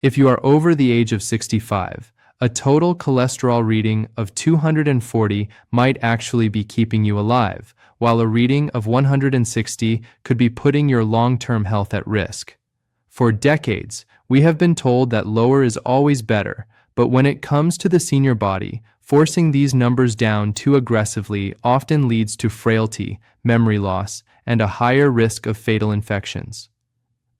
If you are over the age of 65, a total cholesterol reading of 240 might actually be keeping you alive, while a reading of 160 could be putting your long-term health at risk. For decades, we have been told that lower is always better, but when it comes to the senior body, forcing these numbers down too aggressively often leads to frailty, memory loss, and a higher risk of fatal infections.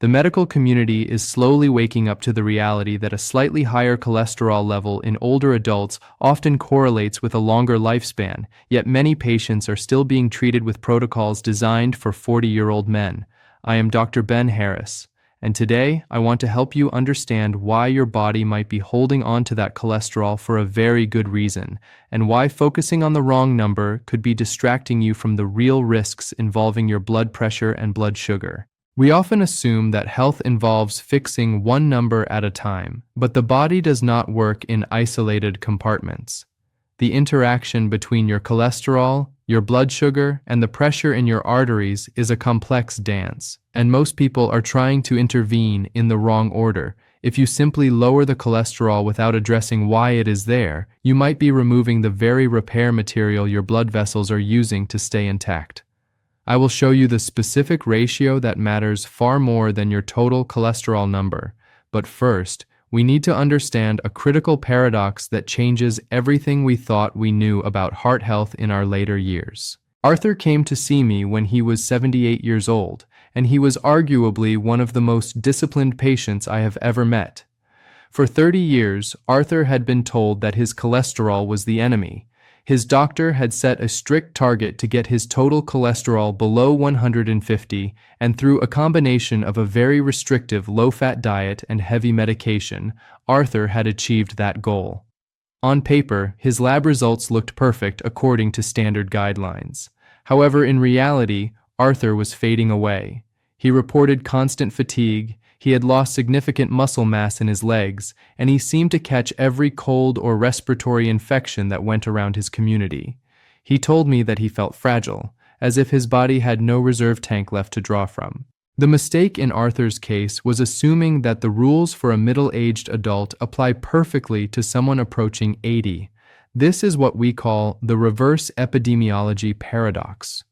The medical community is slowly waking up to the reality that a slightly higher cholesterol level in older adults often correlates with a longer lifespan, yet many patients are still being treated with protocols designed for 40-year-old men. I am Dr. Ben Harris, and today I want to help you understand why your body might be holding on to that cholesterol for a very good reason, and why focusing on the wrong number could be distracting you from the real risks involving your blood pressure and blood sugar. We often assume that health involves fixing one number at a time, but the body does not work in isolated compartments. The interaction between your cholesterol, your blood sugar, and the pressure in your arteries is a complex dance, and most people are trying to intervene in the wrong order. If you simply lower the cholesterol without addressing why it is there, you might be removing the very repair material your blood vessels are using to stay intact. I will show you the specific ratio that matters far more than your total cholesterol number. But first, we need to understand a critical paradox that changes everything we thought we knew about heart health in our later years. Arthur came to see me when he was 78 years old, and he was arguably one of the most disciplined patients I have ever met. For 30 years, Arthur had been told that his cholesterol was the enemy. His doctor had set a strict target to get his total cholesterol below 150, and through a combination of a very restrictive low-fat diet and heavy medication, Arthur had achieved that goal. On paper, his lab results looked perfect according to standard guidelines. However, in reality, Arthur was fading away. He reported constant fatigue, he had lost significant muscle mass in his legs, and he seemed to catch every cold or respiratory infection that went around his community. He told me that he felt fragile, as if his body had no reserve tank left to draw from. The mistake in Arthur's case was assuming that the rules for a middle-aged adult apply perfectly to someone approaching 80. This is what we call the reverse epidemiology paradox.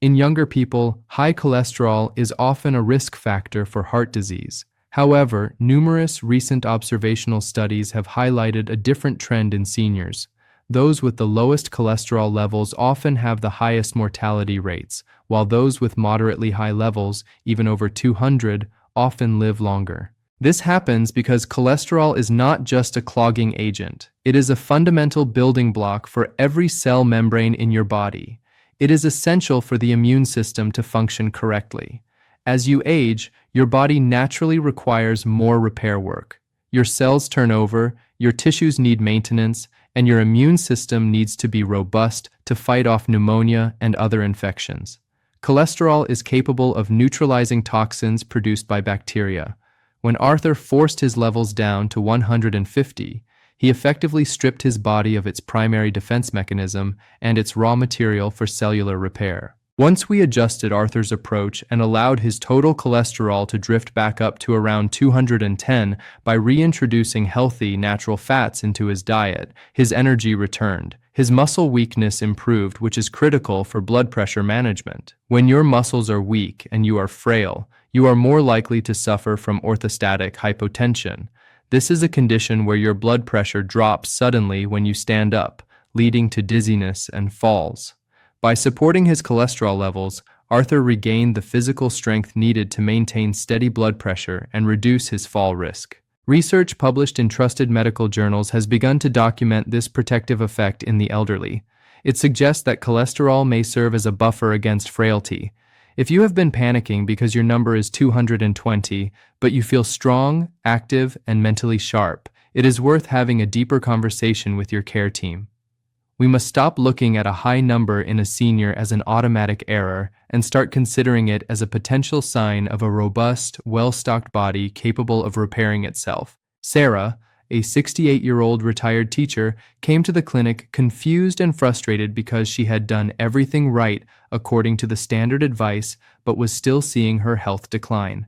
In younger people, high cholesterol is often a risk factor for heart disease. However, numerous recent observational studies have highlighted a different trend in seniors. Those with the lowest cholesterol levels often have the highest mortality rates, while those with moderately high levels, even over 200, often live longer. This happens because cholesterol is not just a clogging agent. It is a fundamental building block for every cell membrane in your body. It is essential for the immune system to function correctly. As you age, your body naturally requires more repair work. Your cells turn over, your tissues need maintenance, and your immune system needs to be robust to fight off pneumonia and other infections. Cholesterol is capable of neutralizing toxins produced by bacteria. When Arthur forced his levels down to 150, he effectively stripped his body of its primary defense mechanism and its raw material for cellular repair. Once we adjusted Arthur's approach and allowed his total cholesterol to drift back up to around 210 by reintroducing healthy, natural fats into his diet, his energy returned. His muscle weakness improved, which is critical for blood pressure management. When your muscles are weak and you are frail, you are more likely to suffer from orthostatic hypotension. This is a condition where your blood pressure drops suddenly when you stand up, leading to dizziness and falls. By supporting his cholesterol levels, Arthur regained the physical strength needed to maintain steady blood pressure and reduce his fall risk. Research published in trusted medical journals has begun to document this protective effect in the elderly. It suggests that cholesterol may serve as a buffer against frailty. If you have been panicking because your number is 220, but you feel strong, active, and mentally sharp, it is worth having a deeper conversation with your care team. We must stop looking at a high number in a senior as an automatic error and start considering it as a potential sign of a robust, well-stocked body capable of repairing itself. Sarah, a 68-year-old retired teacher, came to the clinic confused and frustrated because she had done everything right according to the standard advice but was still seeing her health decline.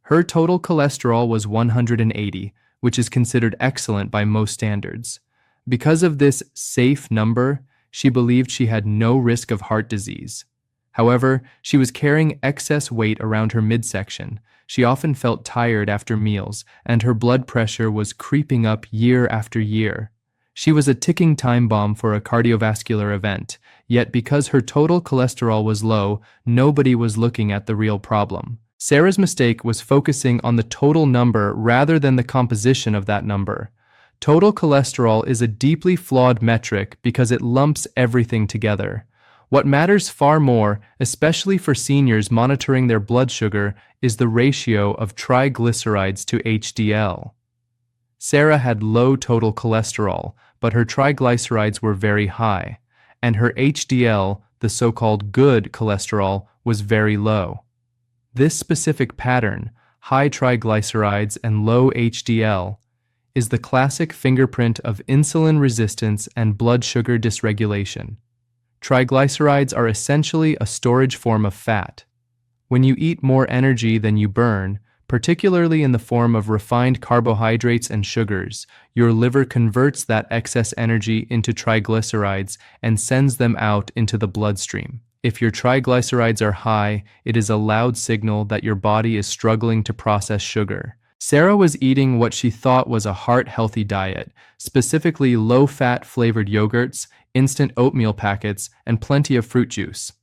Her total cholesterol was 180, which is considered excellent by most standards. Because of this safe number, she believed she had no risk of heart disease. However, she was carrying excess weight around her midsection. She often felt tired after meals, and her blood pressure was creeping up year after year. She was a ticking time bomb for a cardiovascular event, yet because her total cholesterol was low, nobody was looking at the real problem. Sarah's mistake was focusing on the total number rather than the composition of that number. Total cholesterol is a deeply flawed metric because it lumps everything together. What matters far more, especially for seniors monitoring their blood sugar, is the ratio of triglycerides to HDL. Sarah had low total cholesterol, but her triglycerides were very high, and her HDL, the so-called good cholesterol, was very low. This specific pattern, high triglycerides and low HDL, is the classic fingerprint of insulin resistance and blood sugar dysregulation. Triglycerides are essentially a storage form of fat. When you eat more energy than you burn, particularly in the form of refined carbohydrates and sugars, your liver converts that excess energy into triglycerides and sends them out into the bloodstream. If your triglycerides are high, it is a loud signal that your body is struggling to process sugar. Sarah was eating what she thought was a heart-healthy diet, specifically low-fat flavored yogurts, instant oatmeal packets, and plenty of fruit juice.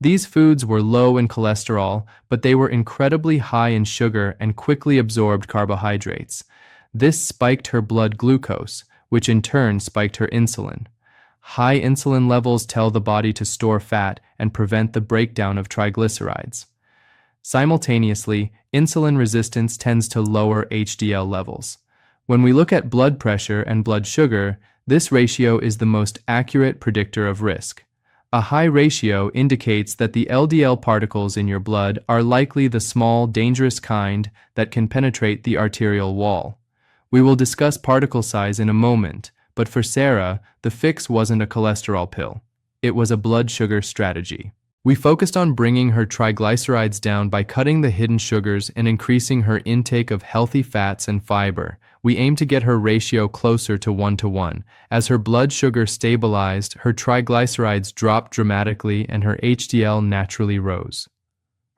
These foods were low in cholesterol, but they were incredibly high in sugar and quickly absorbed carbohydrates. This spiked her blood glucose, which in turn spiked her insulin. High insulin levels tell the body to store fat and prevent the breakdown of triglycerides. Simultaneously, insulin resistance tends to lower HDL levels. When we look at blood pressure and blood sugar, this ratio is the most accurate predictor of risk. A high ratio indicates that the LDL particles in your blood are likely the small, dangerous kind that can penetrate the arterial wall. We will discuss particle size in a moment, but for Sarah, the fix wasn't a cholesterol pill. It was a blood sugar strategy. We focused on bringing her triglycerides down by cutting the hidden sugars and increasing her intake of healthy fats and fiber. We aimed to get her ratio closer to 1:1. As her blood sugar stabilized, her triglycerides dropped dramatically and her HDL naturally rose.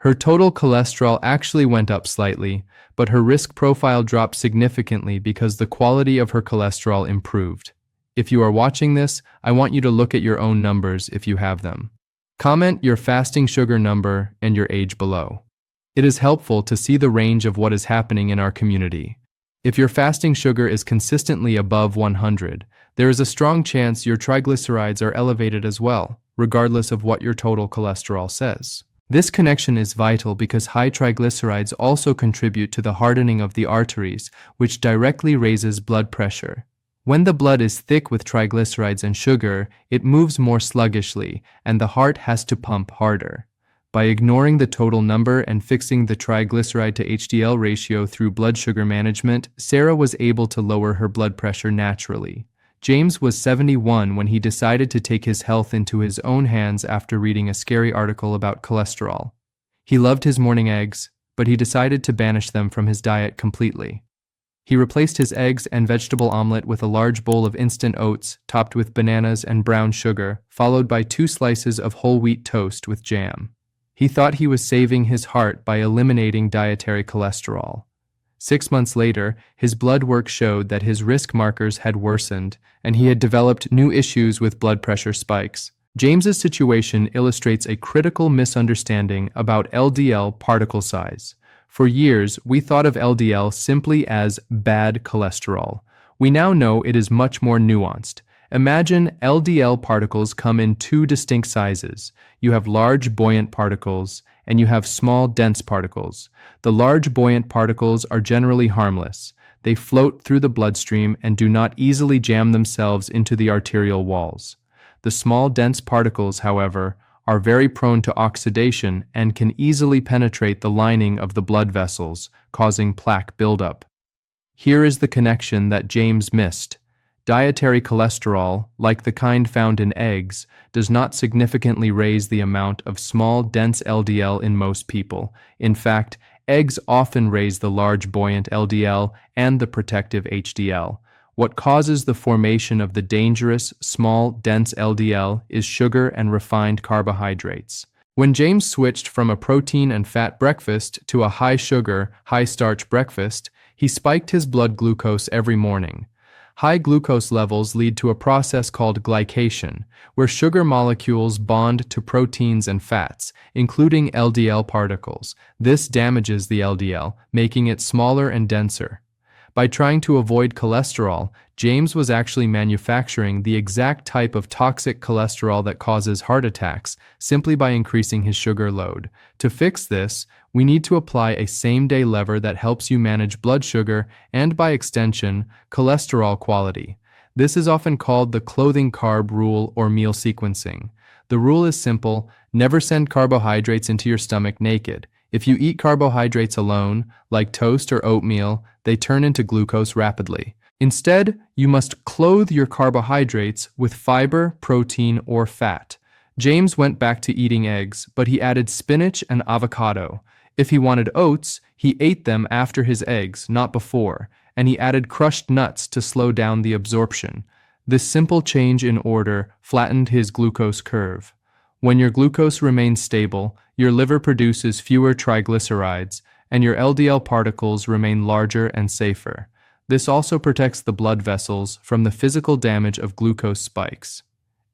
Her total cholesterol actually went up slightly, but her risk profile dropped significantly because the quality of her cholesterol improved. If you are watching this, I want you to look at your own numbers if you have them. Comment your fasting sugar number and your age below. It is helpful to see the range of what is happening in our community. If your fasting sugar is consistently above 100, there is a strong chance your triglycerides are elevated as well, regardless of what your total cholesterol says. This connection is vital because high triglycerides also contribute to the hardening of the arteries, which directly raises blood pressure. When the blood is thick with triglycerides and sugar, it moves more sluggishly, and the heart has to pump harder. By ignoring the total number and fixing the triglyceride to HDL ratio through blood sugar management, Sarah was able to lower her blood pressure naturally. James was 71 when he decided to take his health into his own hands after reading a scary article about cholesterol. He loved his morning eggs, but he decided to banish them from his diet completely. He replaced his eggs and vegetable omelet with a large bowl of instant oats topped with bananas and brown sugar, followed by 2 slices of whole wheat toast with jam. He thought he was saving his heart by eliminating dietary cholesterol. 6 months later, his blood work showed that his risk markers had worsened, and he had developed new issues with blood pressure spikes. James's situation illustrates a critical misunderstanding about LDL particle size. For years, we thought of LDL simply as bad cholesterol. We now know it is much more nuanced. Imagine LDL particles come in 2 distinct sizes. You have large buoyant particles, and you have small dense particles. The large buoyant particles are generally harmless. They float through the bloodstream and do not easily jam themselves into the arterial walls. The small dense particles, however, are very prone to oxidation and can easily penetrate the lining of the blood vessels, causing plaque buildup. Here is the connection that James missed. Dietary cholesterol, like the kind found in eggs, does not significantly raise the amount of small, dense LDL in most people. In fact, Eggs often raise the large buoyant LDL and the protective HDL. What causes the formation of the dangerous, small, dense LDL is sugar and refined carbohydrates. When James switched from a protein and fat breakfast to a high-sugar, high-starch breakfast, he spiked his blood glucose every morning. High glucose levels lead to a process called glycation, where sugar molecules bond to proteins and fats, including LDL particles. This damages the LDL, making it smaller and denser. By trying to avoid cholesterol, James was actually manufacturing the exact type of toxic cholesterol that causes heart attacks simply by increasing his sugar load. To fix this, we need to apply a same-day lever that helps you manage blood sugar and, by extension, cholesterol quality. This is often called the clothing carb rule or meal sequencing. The rule is simple: never send carbohydrates into your stomach naked. If you eat carbohydrates alone, like toast or oatmeal, they turn into glucose rapidly. Instead, you must clothe your carbohydrates with fiber, protein, or fat. James went back to eating eggs, but he added spinach and avocado. If he wanted oats, he ate them after his eggs, not before, and he added crushed nuts to slow down the absorption. This simple change in order flattened his glucose curve. When your glucose remains stable, your liver produces fewer triglycerides, and your LDL particles remain larger and safer. This also protects the blood vessels from the physical damage of glucose spikes.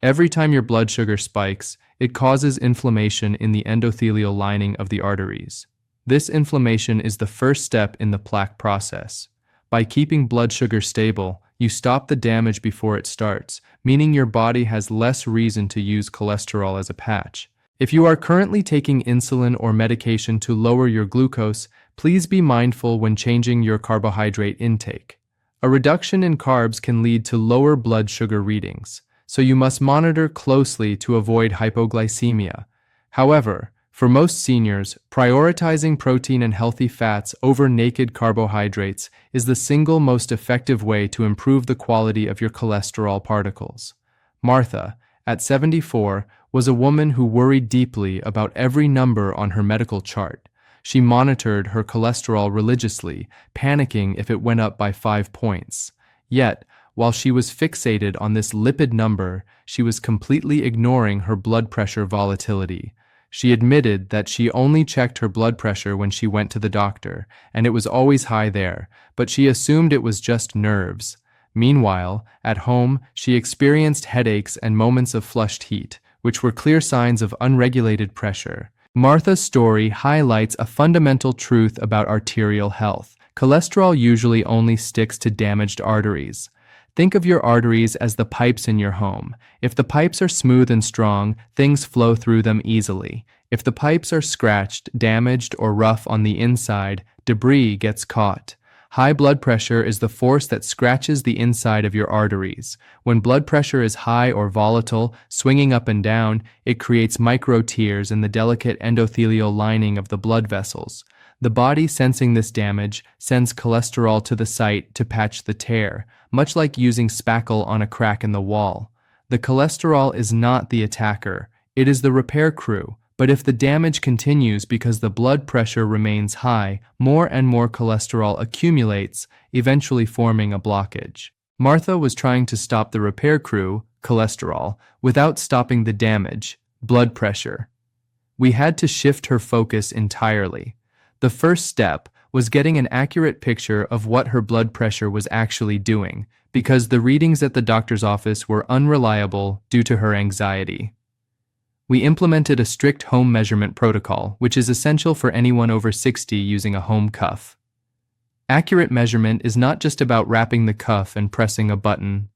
Every time your blood sugar spikes, it causes inflammation in the endothelial lining of the arteries. This inflammation is the first step in the plaque process. By keeping blood sugar stable, you stop the damage before it starts, meaning your body has less reason to use cholesterol as a patch. If you are currently taking insulin or medication to lower your glucose, please be mindful when changing your carbohydrate intake. A reduction in carbs can lead to lower blood sugar readings, so you must monitor closely to avoid hypoglycemia. However, for most seniors, prioritizing protein and healthy fats over naked carbohydrates is the single most effective way to improve the quality of your cholesterol particles. Martha, at 74, was a woman who worried deeply about every number on her medical chart. She monitored her cholesterol religiously, panicking if it went up by 5 points. Yet, while she was fixated on this lipid number, she was completely ignoring her blood pressure volatility. She admitted that she only checked her blood pressure when she went to the doctor, and it was always high there, but she assumed it was just nerves. Meanwhile, at home, she experienced headaches and moments of flushed heat, which were clear signs of unregulated pressure. Martha's story highlights a fundamental truth about arterial health. Cholesterol usually only sticks to damaged arteries. Think of your arteries as the pipes in your home. If the pipes are smooth and strong, things flow through them easily. If the pipes are scratched, damaged, or rough on the inside, debris gets caught. High blood pressure is the force that scratches the inside of your arteries. When blood pressure is high or volatile, swinging up and down, it creates micro tears in the delicate endothelial lining of the blood vessels. The body, sensing this damage, sends cholesterol to the site to patch the tear, much like using spackle on a crack in the wall. The cholesterol is not the attacker, it is the repair crew. But if the damage continues because the blood pressure remains high, more and more cholesterol accumulates, eventually forming a blockage. Martha was trying to stop the repair crew, cholesterol, without stopping the damage, blood pressure. We had to shift her focus entirely. The first step was getting an accurate picture of what her blood pressure was actually doing, because the readings at the doctor's office were unreliable due to her anxiety. We implemented a strict home measurement protocol, which is essential for anyone over 60 using a home cuff. Accurate measurement is not just about wrapping the cuff and pressing a button.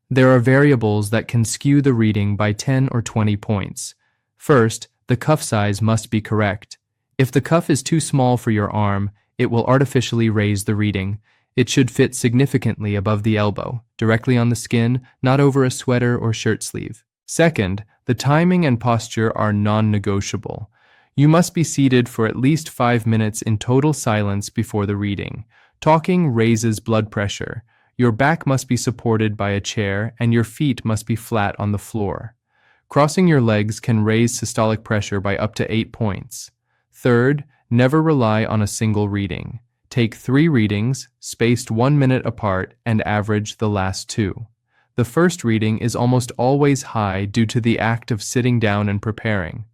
There are variables that can skew the reading by 10 or 20 points. First, the cuff size must be correct. If the cuff is too small for your arm, it will artificially raise the reading. It should fit significantly above the elbow, directly on the skin, not over a sweater or shirt sleeve. Second, the timing and posture are non-negotiable. You must be seated for at least 5 minutes in total silence before the reading. Talking raises blood pressure. Your back must be supported by a chair and your feet must be flat on the floor. Crossing your legs can raise systolic pressure by up to 8 points. Third, Never rely on a single reading. Take 3 readings, spaced 1 minute apart, and average the last 2. The first reading is almost always high due to the act of sitting down and preparing.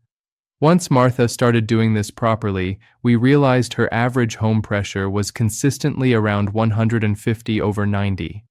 Once Martha started doing this properly, we realized her average home pressure was consistently around 150/90.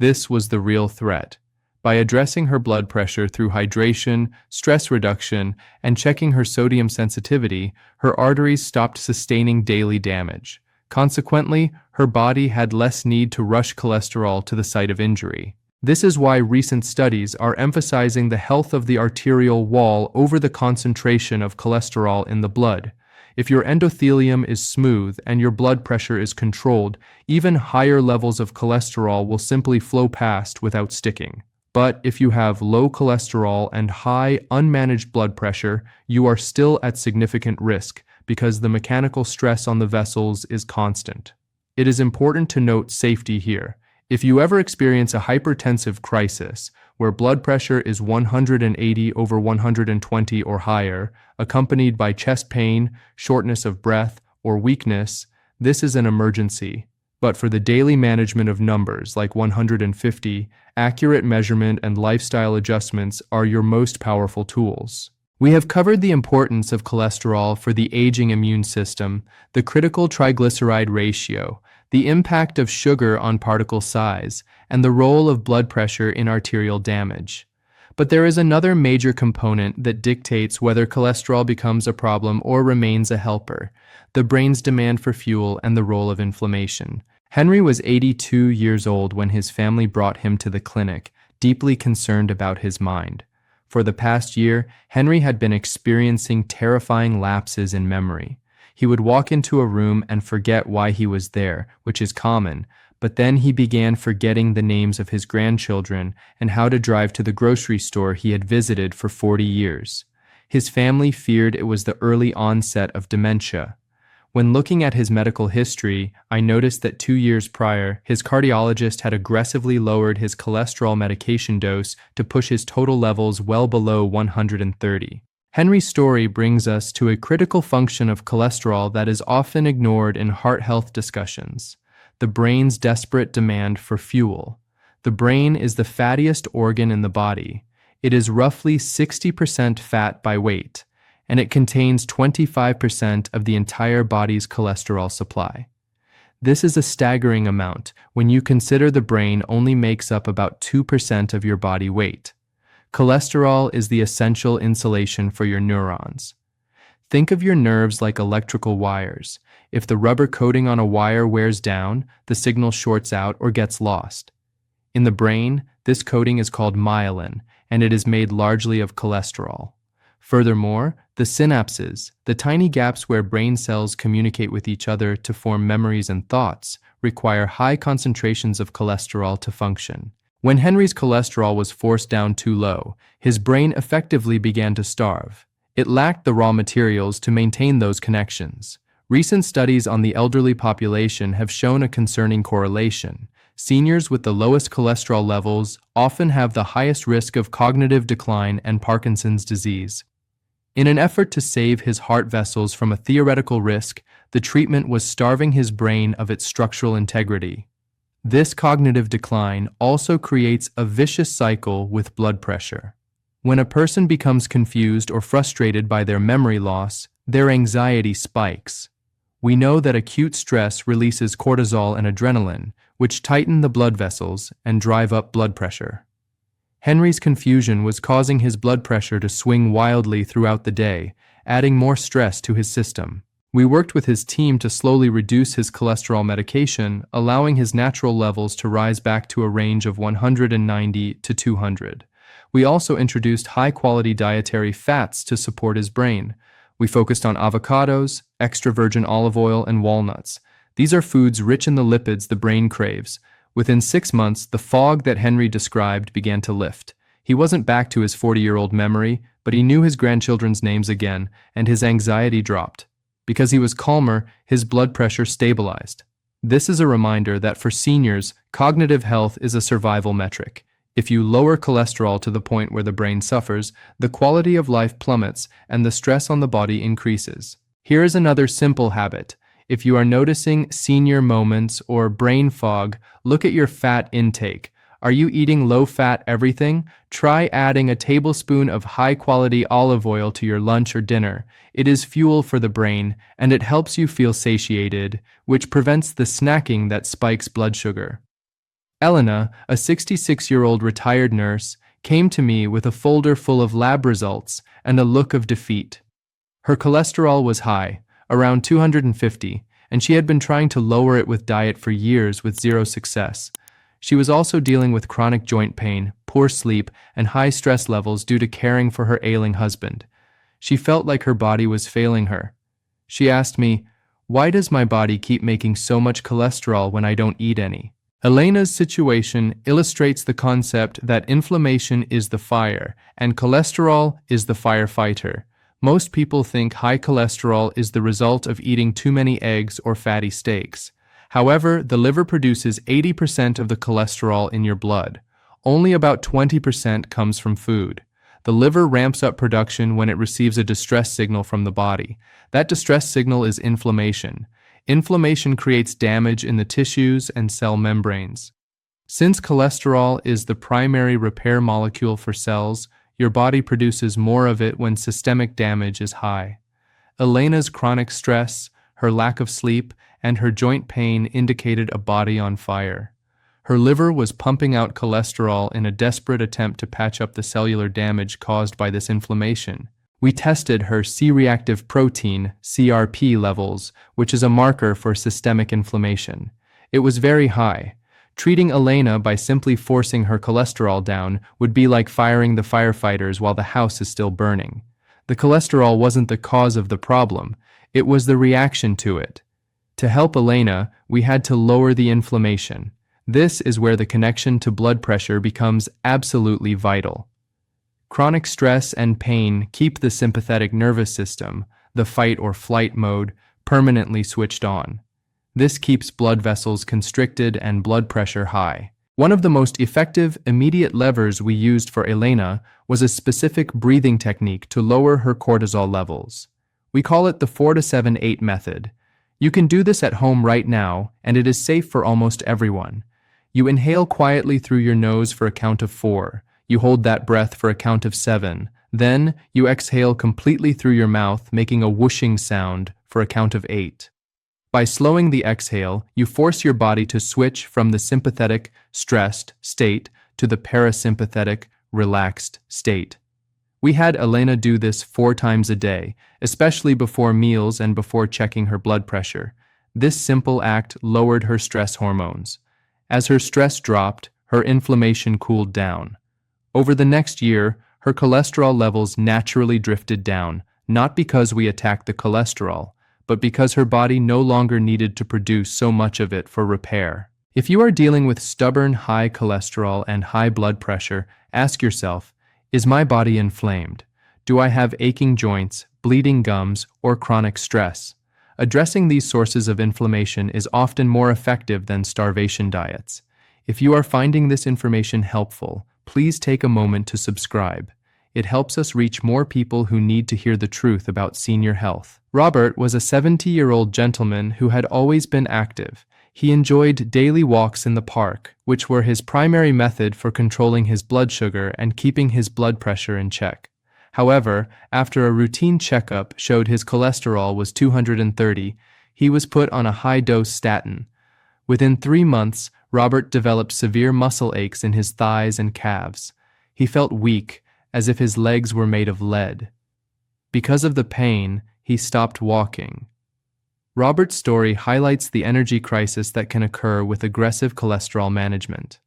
This was the real threat. By addressing her blood pressure through hydration, stress reduction, and checking her sodium sensitivity, her arteries stopped sustaining daily damage. Consequently, her body had less need to rush cholesterol to the site of injury. This is why recent studies are emphasizing the health of the arterial wall over the concentration of cholesterol in the blood. If your endothelium is smooth and your blood pressure is controlled, even higher levels of cholesterol will simply flow past without sticking. But if you have low cholesterol and high, unmanaged blood pressure, you are still at significant risk because the mechanical stress on the vessels is constant. It is important to note safety here. If you ever experience a hypertensive crisis, where blood pressure is 180/120 or higher, accompanied by chest pain, shortness of breath, or weakness, this is an emergency. But for the daily management of numbers like 150, accurate measurement and lifestyle adjustments are your most powerful tools. We have covered the importance of cholesterol for the aging immune system, the critical triglyceride ratio, the impact of sugar on particle size, and the role of blood pressure in arterial damage. But there is another major component that dictates whether cholesterol becomes a problem or remains a helper: the brain's demand for fuel and the role of inflammation. Henry was 82 years old when his family brought him to the clinic, deeply concerned about his mind. For the past year, Henry had been experiencing terrifying lapses in memory. He would walk into a room and forget why he was there, which is common, but then he began forgetting the names of his grandchildren and how to drive to the grocery store he had visited for 40 years. His family feared it was the early onset of dementia. When looking at his medical history, I noticed that 2 years prior, his cardiologist had aggressively lowered his cholesterol medication dose to push his total levels well below 130. Henry's story brings us to a critical function of cholesterol that is often ignored in heart health discussions: the brain's desperate demand for fuel. The brain is the fattiest organ in the body. It is roughly 60% fat by weight, and it contains 25% of the entire body's cholesterol supply. This is a staggering amount when you consider the brain only makes up about 2% of your body weight. Cholesterol is the essential insulation for your neurons. Think of your nerves like electrical wires. If the rubber coating on a wire wears down, the signal shorts out or gets lost. In the brain, this coating is called myelin, and it is made largely of cholesterol. Furthermore, the synapses, the tiny gaps where brain cells communicate with each other to form memories and thoughts, require high concentrations of cholesterol to function. When Henry's cholesterol was forced down too low, his brain effectively began to starve. It lacked the raw materials to maintain those connections. Recent studies on the elderly population have shown a concerning correlation. Seniors with the lowest cholesterol levels often have the highest risk of cognitive decline and Parkinson's disease. In an effort to save his heart vessels from a theoretical risk, the treatment was starving his brain of its structural integrity. This cognitive decline also creates a vicious cycle with blood pressure. When a person becomes confused or frustrated by their memory loss, their anxiety spikes. We know that acute stress releases cortisol and adrenaline, which tighten the blood vessels and drive up blood pressure. Henry's confusion was causing his blood pressure to swing wildly throughout the day, adding more stress to his system. We worked with his team to slowly reduce his cholesterol medication, allowing his natural levels to rise back to a range of 190 to 200. We also introduced high-quality dietary fats to support his brain. We focused on avocados, extra virgin olive oil, and walnuts. These are foods rich in the lipids the brain craves. Within 6 months, the fog that Henry described began to lift. He wasn't back to his 40-year-old memory, but he knew his grandchildren's names again, and his anxiety dropped. Because he was calmer, his blood pressure stabilized. This is a reminder that for seniors, cognitive health is a survival metric. If you lower cholesterol to the point where the brain suffers, the quality of life plummets and the stress on the body increases. Here is another simple habit. If you are noticing senior moments or brain fog, look at your fat intake. Are you eating low-fat everything? Try adding a tablespoon of high-quality olive oil to your lunch or dinner. It is fuel for the brain, and it helps you feel satiated, which prevents the snacking that spikes blood sugar. Elena, a 66-year-old retired nurse, came to me with a folder full of lab results and a look of defeat. Her cholesterol was high, around 250, and she had been trying to lower it with diet for years with zero success. She was also dealing with chronic joint pain, poor sleep, and high stress levels due to caring for her ailing husband. She felt like her body was failing her. She asked me, "Why does my body keep making so much cholesterol when I don't eat any?" Elena's situation illustrates the concept that inflammation is the fire and cholesterol is the firefighter. Most people think high cholesterol is the result of eating too many eggs or fatty steaks. However, the liver produces 80% of the cholesterol in your blood. Only about 20% comes from food. The liver ramps up production when it receives a distress signal from the body. That distress signal is inflammation. Inflammation creates damage in the tissues and cell membranes. Since cholesterol is the primary repair molecule for cells, your body produces more of it when systemic damage is high. Elena's chronic stress, her lack of sleep, and her joint pain indicated a body on fire. Her liver was pumping out cholesterol in a desperate attempt to patch up the cellular damage caused by this inflammation. We tested her C-reactive protein, CRP levels, which is a marker for systemic inflammation. It was very high. Treating Elena by simply forcing her cholesterol down would be like firing the firefighters while the house is still burning. The cholesterol wasn't the cause of the problem, it was the reaction to it. To help Elena, we had to lower the inflammation. This is where the connection to blood pressure becomes absolutely vital. Chronic stress and pain keep the sympathetic nervous system, the fight or flight mode, permanently switched on. This keeps blood vessels constricted and blood pressure high. One of the most effective immediate levers we used for Elena was a specific breathing technique to lower her cortisol levels. We call it the 4-7-8 method. You can do this at home right now, and it is safe for almost everyone. You inhale quietly through your nose for a count of 4. You hold that breath for a count of 7. Then, you exhale completely through your mouth, making a whooshing sound for a count of 8. By slowing the exhale, you force your body to switch from the sympathetic, stressed state to the parasympathetic, relaxed state. We had Elena do this 4 times a day, especially before meals and before checking her blood pressure. This simple act lowered her stress hormones. As her stress dropped, her inflammation cooled down. Over the next year, her cholesterol levels naturally drifted down, not because we attacked the cholesterol, but because her body no longer needed to produce so much of it for repair. If you are dealing with stubborn high cholesterol and high blood pressure, ask yourself, is my body inflamed? Do I have aching joints, bleeding gums, or chronic stress? Addressing these sources of inflammation is often more effective than starvation diets. If you are finding this information helpful, please take a moment to subscribe. It helps us reach more people who need to hear the truth about senior health. Robert was a 70-year-old gentleman who had always been active. He enjoyed daily walks in the park, which were his primary method for controlling his blood sugar and keeping his blood pressure in check. However, after a routine checkup showed his cholesterol was 230, he was put on a high-dose statin. Within 3 months, Robert developed severe muscle aches in his thighs and calves. He felt weak, as if his legs were made of lead. Because of the pain, he stopped walking. Robert's story highlights the energy crisis that can occur with aggressive cholesterol management.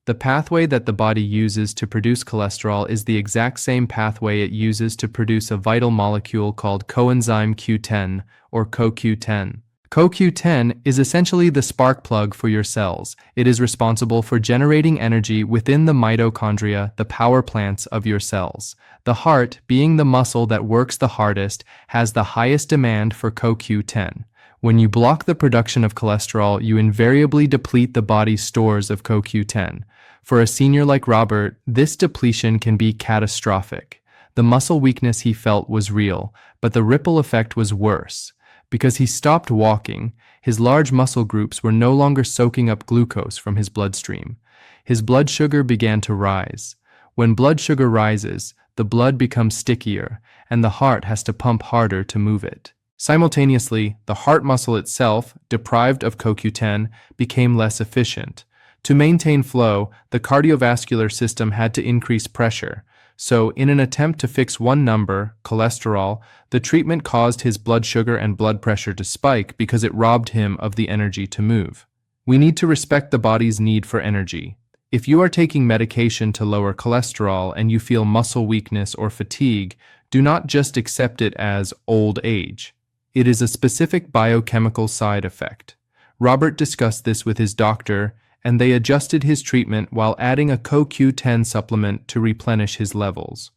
The pathway that the body uses to produce cholesterol is the exact same pathway it uses to produce a vital molecule called coenzyme Q10 or CoQ10. CoQ10 is essentially the spark plug for your cells. It is responsible for generating energy within the mitochondria, the power plants of your cells. The heart, being the muscle that works the hardest, has the highest demand for CoQ10. When you block the production of cholesterol, you invariably deplete the body's stores of CoQ10. For a senior like Robert, this depletion can be catastrophic. The muscle weakness he felt was real, but the ripple effect was worse. Because he stopped walking, his large muscle groups were no longer soaking up glucose from his bloodstream. His blood sugar began to rise. When blood sugar rises, the blood becomes stickier, and the heart has to pump harder to move it. Simultaneously, the heart muscle itself, deprived of CoQ10, became less efficient. To maintain flow, the cardiovascular system had to increase pressure. So, in an attempt to fix one number, cholesterol, the treatment caused his blood sugar and blood pressure to spike because it robbed him of the energy to move. We need to respect the body's need for energy. If you are taking medication to lower cholesterol and you feel muscle weakness or fatigue, do not just accept it as old age. It is a specific biochemical side effect. Robert discussed this with his doctor, and they adjusted his treatment while adding a CoQ10 supplement to replenish his levels.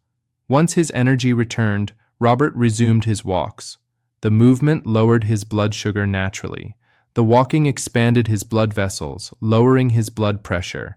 Once his energy returned, Robert resumed his walks. The movement lowered his blood sugar naturally. The walking expanded his blood vessels, lowering his blood pressure.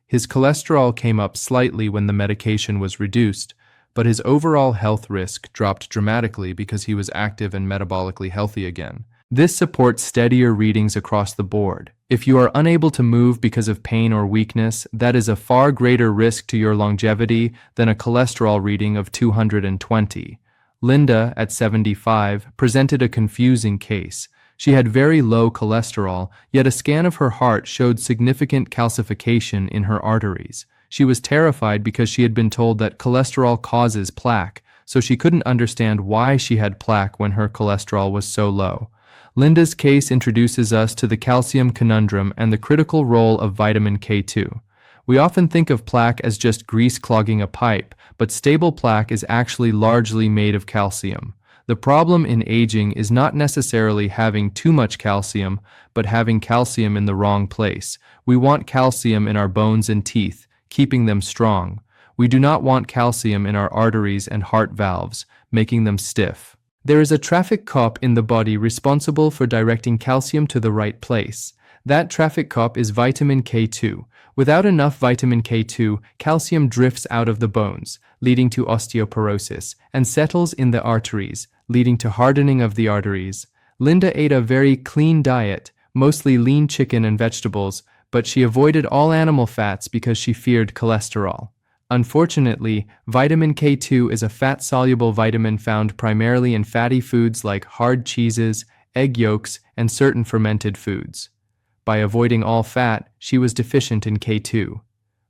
His cholesterol came up slightly when the medication was reduced, but his overall health risk dropped dramatically because he was active and metabolically healthy again. This supports steadier readings across the board. If you are unable to move because of pain or weakness, that is a far greater risk to your longevity than a cholesterol reading of 220. Linda, at 75, presented a confusing case. She had very low cholesterol, yet a scan of her heart showed significant calcification in her arteries. She was terrified because she had been told that cholesterol causes plaque, so she couldn't understand why she had plaque when her cholesterol was so low. Linda's case introduces us to the calcium conundrum and the critical role of vitamin K2. We often think of plaque as just grease clogging a pipe, but stable plaque is actually largely made of calcium. The problem in aging is not necessarily having too much calcium, but having calcium in the wrong place. We want calcium in our bones and teeth, keeping them strong. We do not want calcium in our arteries and heart valves, making them stiff. There is a traffic cop in the body responsible for directing calcium to the right place. That traffic cop is vitamin K2. Without enough vitamin K2, calcium drifts out of the bones, leading to osteoporosis, and settles in the arteries, leading to hardening of the arteries. Linda ate a very clean diet, mostly lean chicken and vegetables, but she avoided all animal fats because she feared cholesterol. Unfortunately, vitamin K2 is a fat-soluble vitamin found primarily in fatty foods like hard cheeses, egg yolks, and certain fermented foods. By avoiding all fat, she was deficient in K2.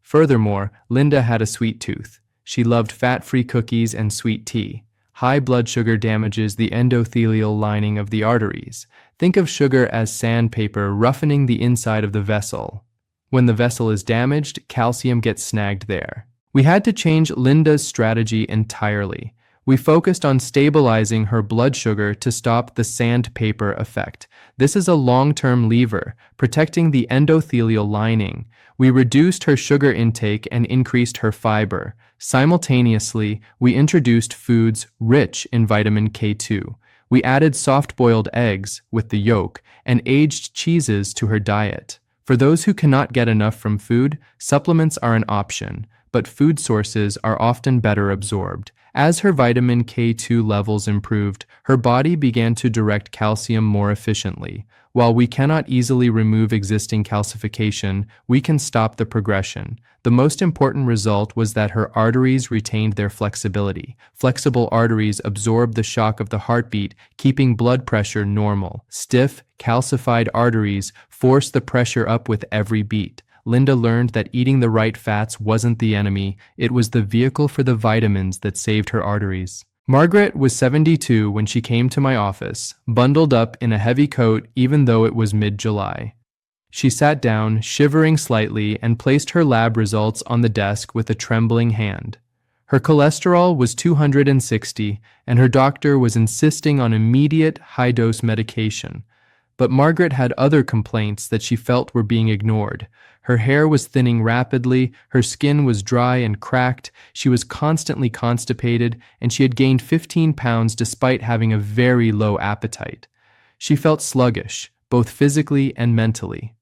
Furthermore, Linda had a sweet tooth. She loved fat-free cookies and sweet tea. High blood sugar damages the endothelial lining of the arteries. Think of sugar as sandpaper roughening the inside of the vessel. When the vessel is damaged, calcium gets snagged there. We had to change Linda's strategy entirely. We focused on stabilizing her blood sugar to stop the sandpaper effect. This is a long-term lever, protecting the endothelial lining. We reduced her sugar intake and increased her fiber. Simultaneously, we introduced foods rich in vitamin K2. We added soft-boiled eggs with the yolk and aged cheeses to her diet. For those who cannot get enough from food, supplements are an option, but food sources are often better absorbed. As her vitamin K2 levels improved, her body began to direct calcium more efficiently. While we cannot easily remove existing calcification, we can stop the progression. The most important result was that her arteries retained their flexibility. Flexible arteries absorb the shock of the heartbeat, keeping blood pressure normal. Stiff, calcified arteries force the pressure up with every beat. Linda learned that eating the right fats wasn't the enemy, it was the vehicle for the vitamins that saved her arteries. Margaret was 72 when she came to my office, bundled up in a heavy coat even though it was mid-July. She sat down, shivering slightly, and placed her lab results on the desk with a trembling hand. Her cholesterol was 260, and her doctor was insisting on immediate high-dose medication. But Margaret had other complaints that she felt were being ignored. Her hair was thinning rapidly, her skin was dry and cracked, she was constantly constipated, and she had gained 15 pounds despite having a very low appetite. She felt sluggish, both physically and mentally.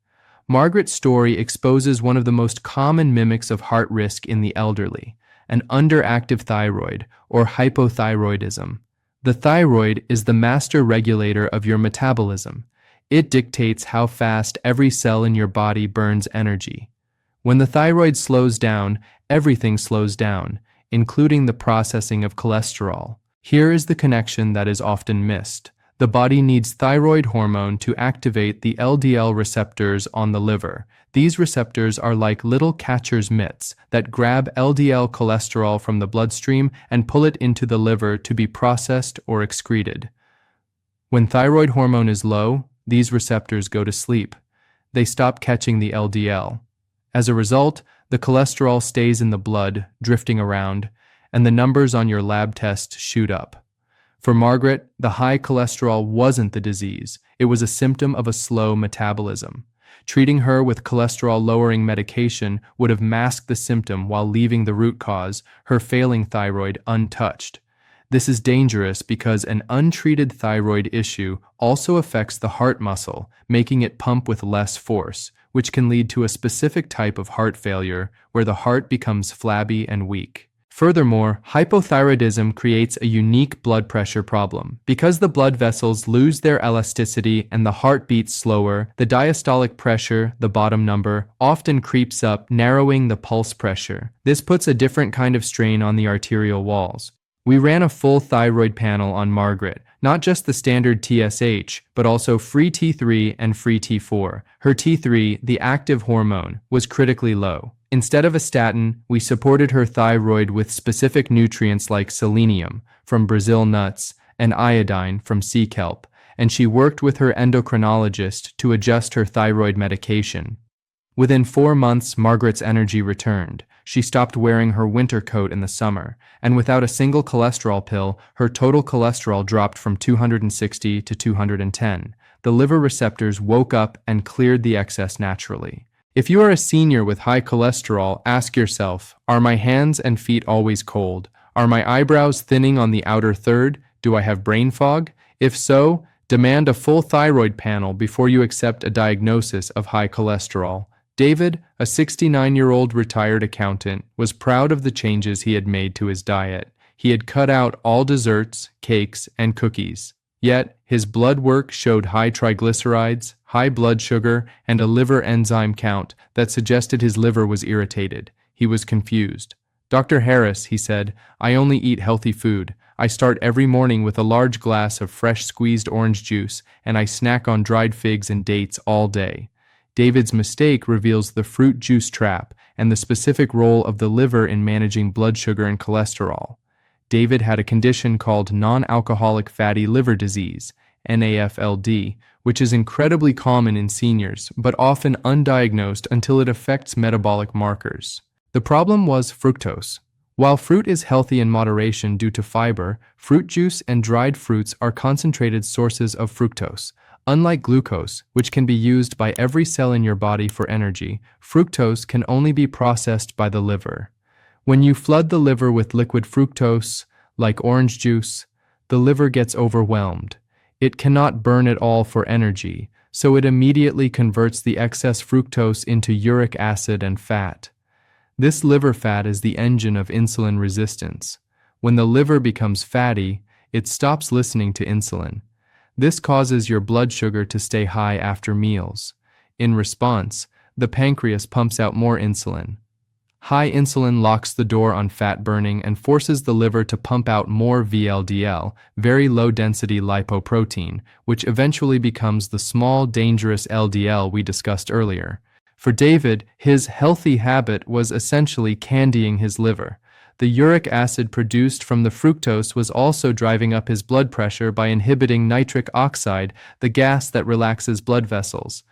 Margaret's story exposes one of the most common mimics of heart risk in the elderly. an underactive thyroid, or hypothyroidism. The thyroid is the master regulator of your metabolism. It dictates how fast every cell in your body burns energy. When the thyroid slows down, everything slows down, including the processing of cholesterol. Here is the connection that is often missed. The body needs thyroid hormone to activate the LDL receptors on the liver. These receptors are like little catcher's mitts that grab LDL cholesterol from the bloodstream and pull it into the liver to be processed or excreted. When thyroid hormone is low, these receptors go to sleep. They stop catching the LDL. As a result, the cholesterol stays in the blood, drifting around, and the numbers on your lab test shoot up. For Margaret, the high cholesterol wasn't the disease. It was a symptom of a slow metabolism. Treating her with cholesterol-lowering medication would have masked the symptom while leaving the root cause, her failing thyroid, untouched. This is dangerous because an untreated thyroid issue also affects the heart muscle, making it pump with less force, which can lead to a specific type of heart failure where the heart becomes flabby and weak. Furthermore, hypothyroidism creates a unique blood pressure problem. Because the blood vessels lose their elasticity and the heart beats slower, the diastolic pressure, the bottom number, often creeps up, narrowing the pulse pressure. This puts a different kind of strain on the arterial walls. We ran a full thyroid panel on Margaret, not just the standard TSH, but also free T3 and free T4. Her T3, the active hormone, was critically low. Instead of a statin, we supported her thyroid with specific nutrients like selenium from Brazil nuts and iodine from sea kelp, and she worked with her endocrinologist to adjust her thyroid medication. Within 4 months, Margaret's energy returned. She stopped wearing her winter coat in the summer, and without a single cholesterol pill, her total cholesterol dropped from 260 to 210. The liver receptors woke up and cleared the excess naturally. If you are a senior with high cholesterol, ask yourself, are my hands and feet always cold? Are my eyebrows thinning on the outer third? Do I have brain fog? If so, demand a full thyroid panel before you accept a diagnosis of high cholesterol. David, a 69-year-old retired accountant, was proud of the changes he had made to his diet. He had cut out all desserts, cakes, and cookies. Yet, his blood work showed high triglycerides, high blood sugar, and a liver enzyme count that suggested his liver was irritated. He was confused. "Dr. Harris," he said, "I only eat healthy food. I start every morning with a large glass of fresh squeezed orange juice, and I snack on dried figs and dates all day." David's mistake reveals the fruit juice trap and the specific role of the liver in managing blood sugar and cholesterol. David had a condition called non-alcoholic fatty liver disease, NAFLD, which is incredibly common in seniors, but often undiagnosed until it affects metabolic markers. The problem was fructose. While fruit is healthy in moderation due to fiber, fruit juice and dried fruits are concentrated sources of fructose. Unlike glucose, which can be used by every cell in your body for energy, fructose can only be processed by the liver. When you flood the liver with liquid fructose, like orange juice, the liver gets overwhelmed. It cannot burn it all for energy, so it immediately converts the excess fructose into uric acid and fat. This liver fat is the engine of insulin resistance. When the liver becomes fatty, it stops listening to insulin. This causes your blood sugar to stay high after meals. In response, the pancreas pumps out more insulin. High insulin locks the door on fat burning and forces the liver to pump out more VLDL, very low-density lipoprotein, which eventually becomes the small, dangerous LDL we discussed earlier. For David, his healthy habit was essentially candying his liver. The uric acid produced from the fructose was also driving up his blood pressure by inhibiting nitric oxide, the gas that relaxes blood vessels.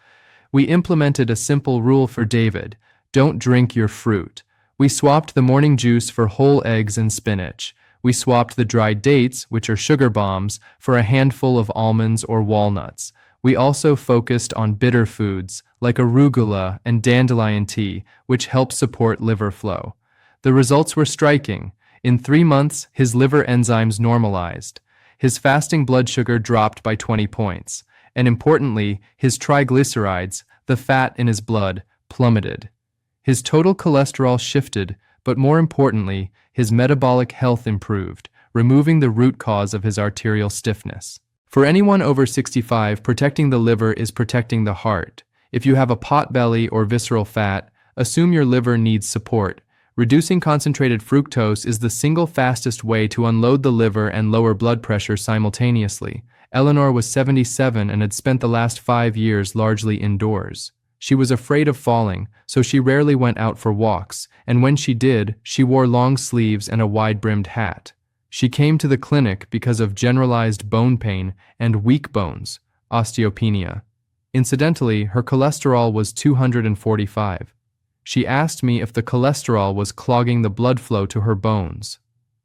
We implemented a simple rule for David: don't drink your fruit. We swapped the morning juice for whole eggs and spinach. We swapped the dried dates, which are sugar bombs, for a handful of almonds or walnuts. We also focused on bitter foods, like arugula and dandelion tea, which help support liver flow. The results were striking. In 3 months, his liver enzymes normalized. His fasting blood sugar dropped by 20 points. And importantly, his triglycerides, the fat in his blood, plummeted. His total cholesterol shifted, but more importantly, his metabolic health improved, removing the root cause of his arterial stiffness. For anyone over 65, protecting the liver is protecting the heart. If you have a potbelly or visceral fat, assume your liver needs support. Reducing concentrated fructose is the single fastest way to unload the liver and lower blood pressure simultaneously. Eleanor was 77 and had spent the last 5 years largely indoors. She was afraid of falling, so she rarely went out for walks, and when she did, she wore long sleeves and a wide-brimmed hat. She came to the clinic because of generalized bone pain and weak bones, osteopenia. Incidentally, her cholesterol was 245. She asked me if the cholesterol was clogging the blood flow to her bones.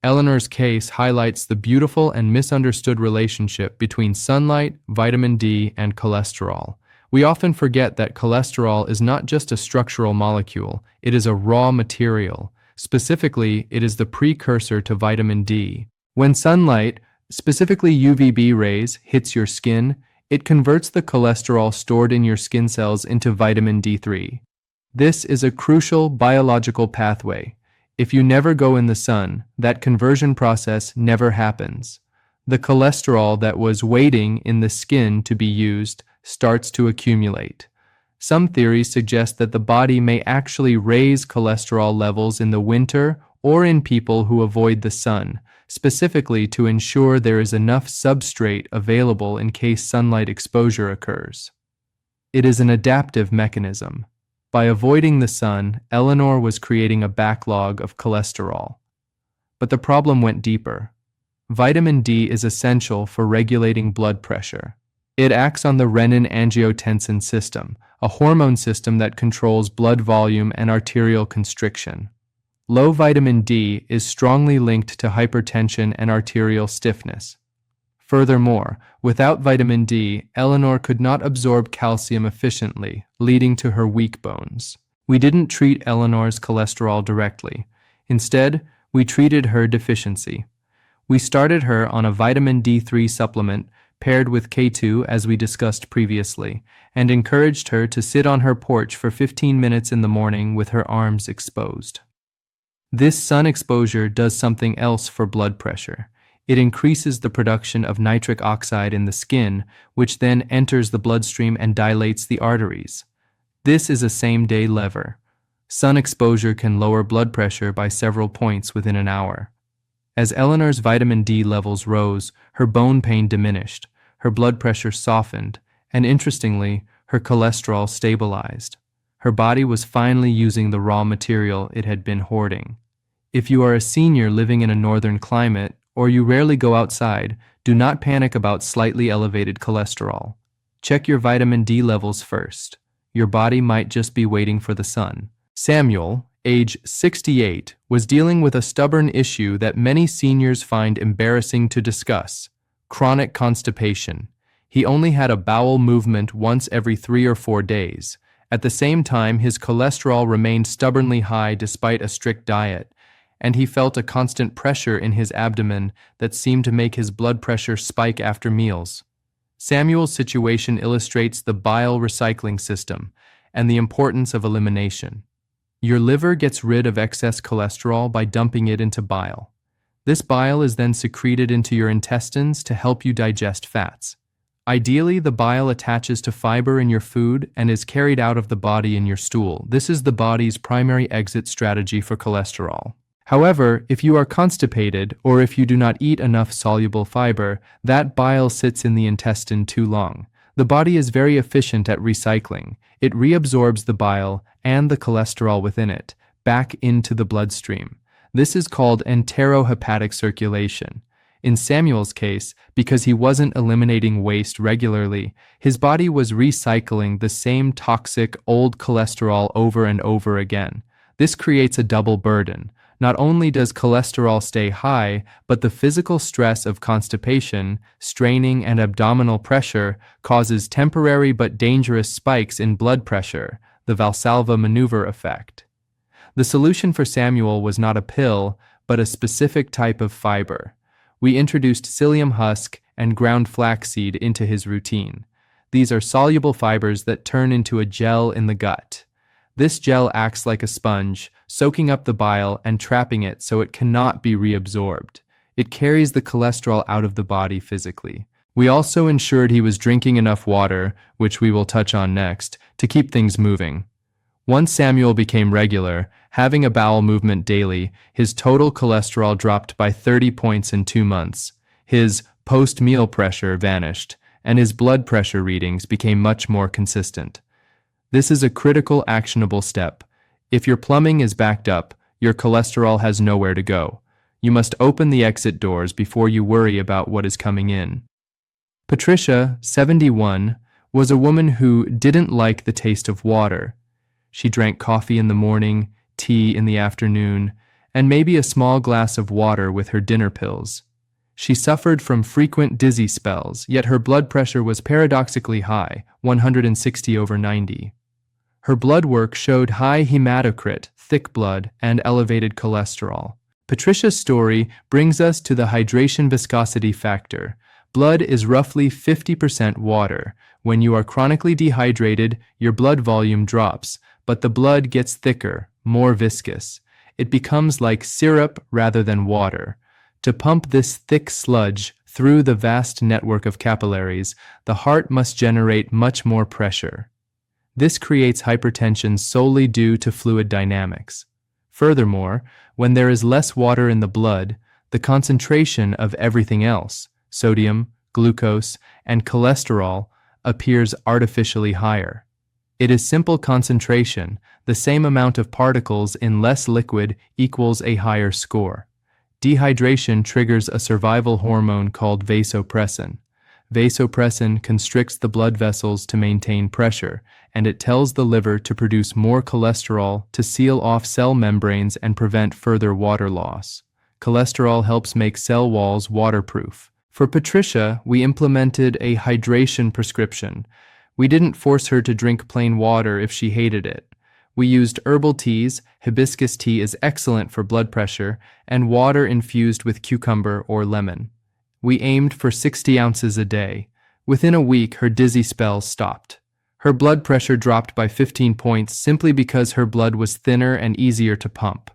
Eleanor's case highlights the beautiful and misunderstood relationship between sunlight, vitamin D, and cholesterol. We often forget that cholesterol is not just a structural molecule, it is a raw material. Specifically, it is the precursor to vitamin D. When sunlight, specifically UVB rays, hits your skin, it converts the cholesterol stored in your skin cells into vitamin D3. This is a crucial biological pathway. If you never go in the sun, that conversion process never happens. The cholesterol that was waiting in the skin to be used starts to accumulate. Some theories suggest that the body may actually raise cholesterol levels in the winter or in people who avoid the sun, specifically to ensure there is enough substrate available in case sunlight exposure occurs. It is an adaptive mechanism. By avoiding the sun, Eleanor was creating a backlog of cholesterol. But the problem went deeper. Vitamin D is essential for regulating blood pressure. It acts on the renin-angiotensin system, a hormone system that controls blood volume and arterial constriction. Low vitamin D is strongly linked to hypertension and arterial stiffness. Furthermore, without vitamin D, Eleanor could not absorb calcium efficiently, leading to her weak bones. We didn't treat Eleanor's cholesterol directly. Instead, we treated her deficiency. We started her on a vitamin D3 supplement paired with K2 as we discussed previously, and encouraged her to sit on her porch for 15 minutes in the morning with her arms exposed. This sun exposure does something else for blood pressure. It increases the production of nitric oxide in the skin, which then enters the bloodstream and dilates the arteries. This is a same-day lever. Sun exposure can lower blood pressure by several points within an hour. As Eleanor's vitamin D levels rose, her bone pain diminished, her blood pressure softened, and interestingly, her cholesterol stabilized. Her body was finally using the raw material it had been hoarding. If you are a senior living in a northern climate, or you rarely go outside, do not panic about slightly elevated cholesterol. Check your vitamin D levels first. Your body might just be waiting for the sun. Samuel, age 68, was dealing with a stubborn issue that many seniors find embarrassing to discuss: chronic constipation. He only had a bowel movement once every 3 or 4 days. At the same time, his cholesterol remained stubbornly high despite a strict diet, and he felt a constant pressure in his abdomen that seemed to make his blood pressure spike after meals. Samuel's situation illustrates the bile recycling system and the importance of elimination. Your liver gets rid of excess cholesterol by dumping it into bile. This bile is then secreted into your intestines to help you digest fats. Ideally, the bile attaches to fiber in your food and is carried out of the body in your stool. This is the body's primary exit strategy for cholesterol. However, if you are constipated or if you do not eat enough soluble fiber, that bile sits in the intestine too long. The body is very efficient at recycling. It reabsorbs the bile and the cholesterol within it back into the bloodstream. This is called enterohepatic circulation. In Samuel's case, because he wasn't eliminating waste regularly, his body was recycling the same toxic old cholesterol over and over again. This creates a double burden. Not only does cholesterol stay high, but the physical stress of constipation, straining, and abdominal pressure causes temporary but dangerous spikes in blood pressure, the Valsalva maneuver effect. The solution for Samuel was not a pill, but a specific type of fiber. We introduced psyllium husk and ground flaxseed into his routine. These are soluble fibers that turn into a gel in the gut. This gel acts like a sponge, soaking up the bile and trapping it so it cannot be reabsorbed. It carries the cholesterol out of the body physically. We also ensured he was drinking enough water, which we will touch on next, to keep things moving. Once Samuel became regular, having a bowel movement daily, his total cholesterol dropped by 30 points in 2 months. His post-meal pressure vanished, and his blood pressure readings became much more consistent. This is a critical, actionable step. If your plumbing is backed up, your cholesterol has nowhere to go. You must open the exit doors before you worry about what is coming in. Patricia, 71, was a woman who didn't like the taste of water. She drank coffee in the morning, tea in the afternoon, and maybe a small glass of water with her dinner pills. She suffered from frequent dizzy spells, yet her blood pressure was paradoxically high, 160/90. Her blood work showed high hematocrit, thick blood, and elevated cholesterol. Patricia's story brings us to the hydration viscosity factor. Blood is roughly 50% water. When you are chronically dehydrated, your blood volume drops, but the blood gets thicker, more viscous. It becomes like syrup rather than water. To pump this thick sludge through the vast network of capillaries, the heart must generate much more pressure. This creates hypertension solely due to fluid dynamics. Furthermore, when there is less water in the blood, the concentration of everything else, sodium, glucose, and cholesterol, appears artificially higher. It is simple concentration. The same amount of particles in less liquid equals a higher score. Dehydration triggers a survival hormone called vasopressin. Vasopressin constricts the blood vessels to maintain pressure, and it tells the liver to produce more cholesterol to seal off cell membranes and prevent further water loss. Cholesterol helps make cell walls waterproof. For Patricia, we implemented a hydration prescription. We didn't force her to drink plain water if she hated it. We used herbal teas. Hibiscus tea is excellent for blood pressure, and water infused with cucumber or lemon. We aimed for 60 ounces a day. Within a week, her dizzy spells stopped. Her blood pressure dropped by 15 points simply because her blood was thinner and easier to pump.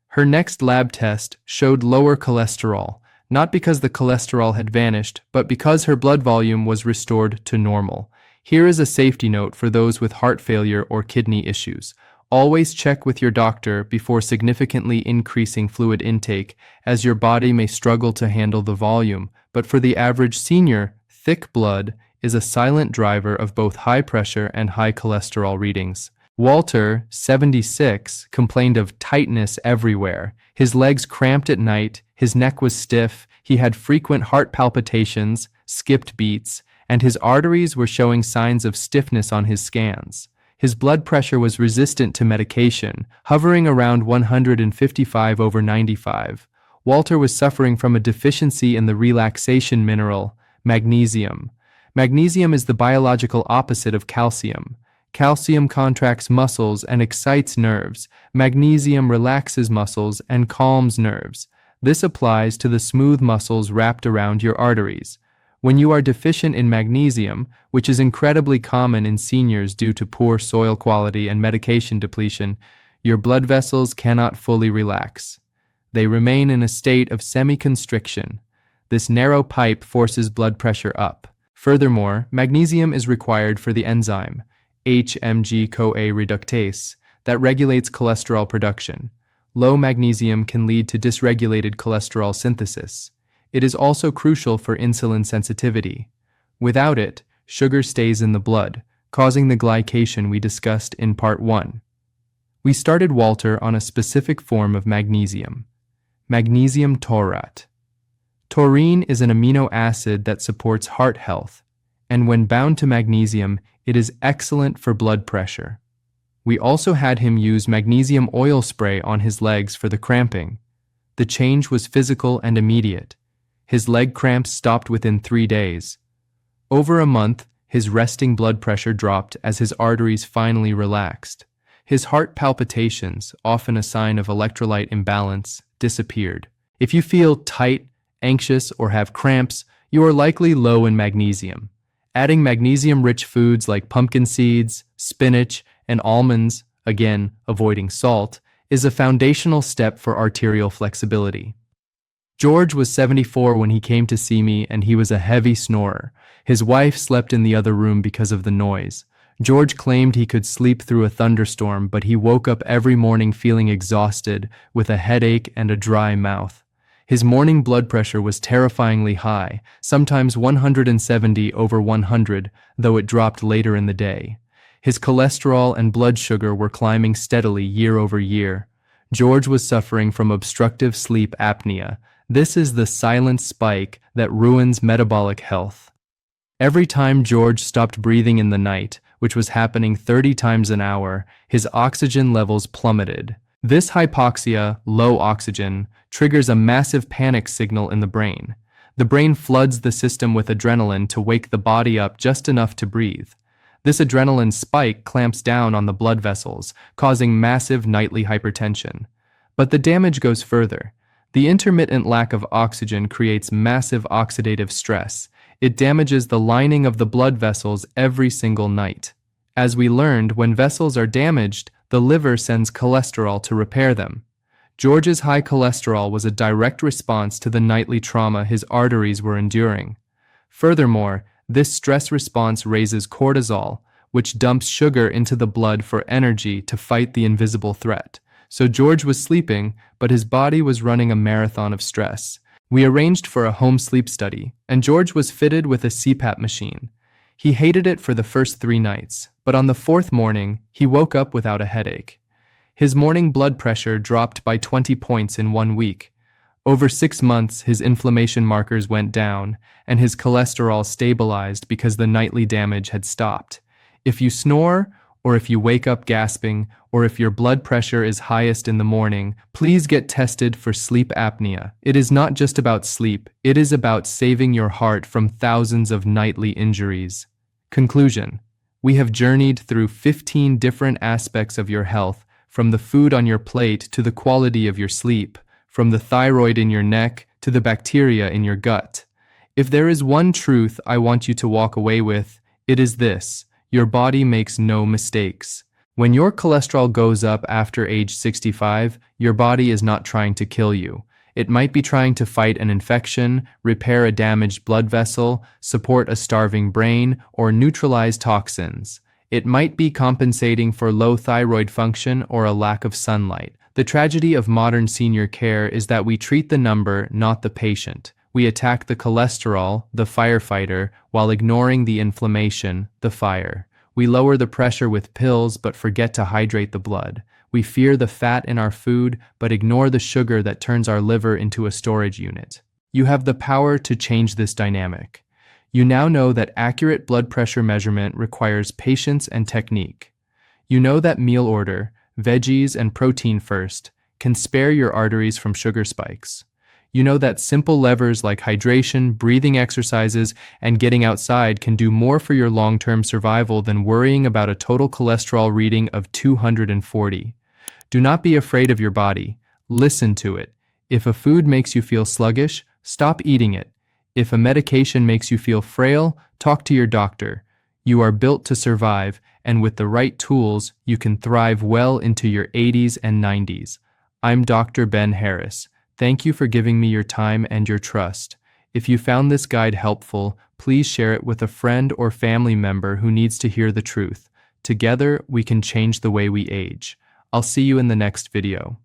Her next lab test showed lower cholesterol, not because the cholesterol had vanished, but because her blood volume was restored to normal. Here is a safety note for those with heart failure or kidney issues. Always check with your doctor before significantly increasing fluid intake, as your body may struggle to handle the volume. But for the average senior, thick blood is a silent driver of both high pressure and high cholesterol readings. Walter, 76, complained of tightness everywhere. His legs cramped at night, his neck was stiff, he had frequent heart palpitations, skipped beats, and his arteries were showing signs of stiffness on his scans. His blood pressure was resistant to medication, hovering around 155/95. Walter was suffering from a deficiency in the relaxation mineral, magnesium. Magnesium is the biological opposite of calcium. Calcium contracts muscles and excites nerves. Magnesium relaxes muscles and calms nerves. This applies to the smooth muscles wrapped around your arteries. When you are deficient in magnesium, which is incredibly common in seniors due to poor soil quality and medication depletion, your blood vessels cannot fully relax. They remain in a state of semi-constriction. This narrow pipe forces blood pressure up. Furthermore, magnesium is required for the enzyme, HMG-CoA reductase, that regulates cholesterol production. Low magnesium can lead to dysregulated cholesterol synthesis. It is also crucial for insulin sensitivity. Without it, sugar stays in the blood, causing the glycation we discussed in Part 1. We started Walter on a specific form of magnesium, magnesium taurate. Taurine is an amino acid that supports heart health, and when bound to magnesium, it is excellent for blood pressure. We also had him use magnesium oil spray on his legs for the cramping. The change was physical and immediate. His leg cramps stopped within 3 days. Over a month, his resting blood pressure dropped as his arteries finally relaxed. His heart palpitations, often a sign of electrolyte imbalance, disappeared. If you feel tight, anxious, or have cramps, you are likely low in magnesium. Adding magnesium-rich foods like pumpkin seeds, spinach, and almonds again, avoiding salt, is a foundational step for arterial flexibility. George was 74 when he came to see me, and he was a heavy snorer. His wife slept in the other room because of the noise. George claimed he could sleep through a thunderstorm, but he woke up every morning feeling exhausted, with a headache and a dry mouth. His morning blood pressure was terrifyingly high, sometimes 170/100, though it dropped later in the day. His cholesterol and blood sugar were climbing steadily year over year. George was suffering from obstructive sleep apnea. This is the silent spike that ruins metabolic health. Every time George stopped breathing in the night, which was happening 30 times an hour, his oxygen levels plummeted. This hypoxia, low oxygen, triggers a massive panic signal in the brain. The brain floods the system with adrenaline to wake the body up just enough to breathe. This adrenaline spike clamps down on the blood vessels, causing massive nightly hypertension. But the damage goes further. The intermittent lack of oxygen creates massive oxidative stress. It damages the lining of the blood vessels every single night. As we learned, when vessels are damaged, the liver sends cholesterol to repair them. George's high cholesterol was a direct response to the nightly trauma his arteries were enduring. Furthermore, this stress response raises cortisol, which dumps sugar into the blood for energy to fight the invisible threat. So George was sleeping, but his body was running a marathon of stress. We arranged for a home sleep study, and George was fitted with a CPAP machine. He hated it for the first 3 nights, but on the 4th morning, he woke up without a headache. His morning blood pressure dropped by 20 points in 1 week. Over 6 months, his inflammation markers went down, and his cholesterol stabilized because the nightly damage had stopped. If you snore, or if you wake up gasping, or if your blood pressure is highest in the morning, please get tested for sleep apnea. It is not just about sleep, it is about saving your heart from thousands of nightly injuries. Conclusion: we have journeyed through 15 different aspects of your health, from the food on your plate to the quality of your sleep, from the thyroid in your neck to the bacteria in your gut. If there is one truth I want you to walk away with, it is this: your body makes no mistakes. When your cholesterol goes up after age 65, your body is not trying to kill you. It might be trying to fight an infection, repair a damaged blood vessel, support a starving brain, or neutralize toxins. It might be compensating for low thyroid function or a lack of sunlight. The tragedy of modern senior care is that we treat the number, not the patient. We attack the cholesterol, the firefighter, while ignoring the inflammation, the fire. We lower the pressure with pills but forget to hydrate the blood. We fear the fat in our food but ignore the sugar that turns our liver into a storage unit. You have the power to change this dynamic. You now know that accurate blood pressure measurement requires patience and technique. You know that meal order, veggies and protein first, can spare your arteries from sugar spikes. You know that simple levers like hydration, breathing exercises, and getting outside can do more for your long-term survival than worrying about a total cholesterol reading of 240. Do not be afraid of your body. Listen to it. If a food makes you feel sluggish, stop eating it. If a medication makes you feel frail, talk to your doctor. You are built to survive, and with the right tools, you can thrive well into your 80s and 90s. I'm Dr. Ben Harris. Thank you for giving me your time and your trust. If you found this guide helpful, please share it with a friend or family member who needs to hear the truth. Together, we can change the way we age. I'll see you in the next video.